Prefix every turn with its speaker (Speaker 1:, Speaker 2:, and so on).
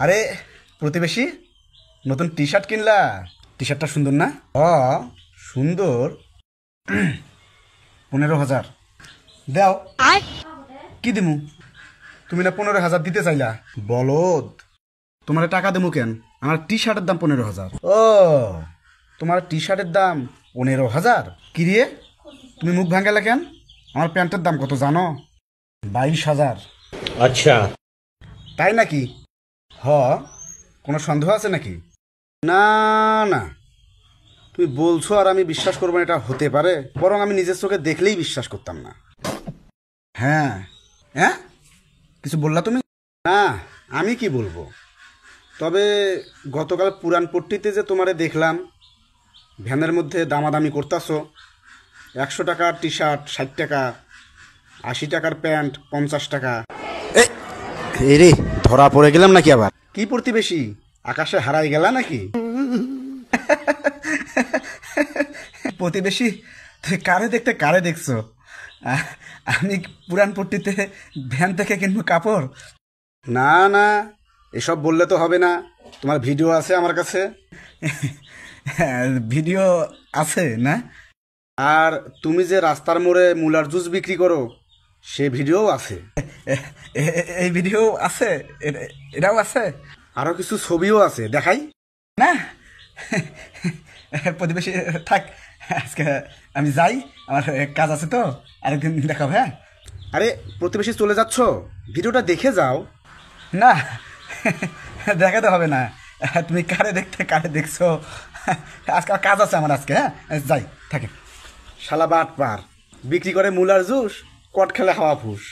Speaker 1: আরে প্রতিবেশী, নতুন টি শার্ট কিনলা? টি শার্টটা সুন্দর না? সুন্দর। 15,000 দাও। কি দিমু? তুমি না 15,000 দিতে চাইলা? বলদ, তোমার টাকা দেবো কেন? আমার টি শার্টের দাম 15,000। ও, তোমার টি শার্টের দাম 15,000? কি রে, তুমি মুখ ভাঙালে কেন? আমার প্যান্টের দাম কত জানো? 22,000।
Speaker 2: আচ্ছা,
Speaker 1: তাই নাকি? কোনো সন্দেহ আছে নাকি? না না, তুমি বলছো আর আমি বিশ্বাস করবো না, এটা হতে পারে? বরং আমি নিজের চোখে দেখলেই বিশ্বাস করতাম না। হ্যাঁ হ্যাঁ, কিছু বললা তুমি? না, আমি কি বলবো, তবে গতকাল পুরানপট্টিতে যে তোমারে দেখলাম ভ্যানের মধ্যে দামাদামি করতেছো, 100 টাকার টি শার্ট 60 টাকা, 80 টাকার প্যান্ট 50 টাকা। রে, ধরা পড়ে গেলাম নাকি আবার? কি প্রতিবেশী, আকাশে হারাই গেলা নাকি? প্রতিবেশী, তুই কারে দেখতে কারে দেখছো? আমি পুরানপট্টিতে ভ্যান থেকে কিনবো কাপড়? না না, এসব বললে তো হবে না, তোমার ভিডিও আছে আমার কাছে। ভিডিও আছে না? আর তুমি যে রাস্তার মোড়ে মুলার জুস বিক্রি করো, সে ভিডিও আছে। এই ভিডিও আছে, এটাও আছে, আরো কিছু ছবিও আছে, দেখাই না? প্রতিবেশী থাক, আজকে আমি যাই, আমার কাজ আছে তো, আরেকদিন দেখাবো। হ্যাঁ, আরে প্রতিবেশী চলে যাচ্ছ, ভিডিওটা দেখে যাও না। দেখাতে হবে না, তুমি কারে দেখতে কারে দেখছো, আজকে কাজ আছে আমার, আজকে হ্যাঁ যাই, থাকে। শালা বাট পার, বিক্রি করে মুলার জুস, কট খেলে হাওয়া ফুস।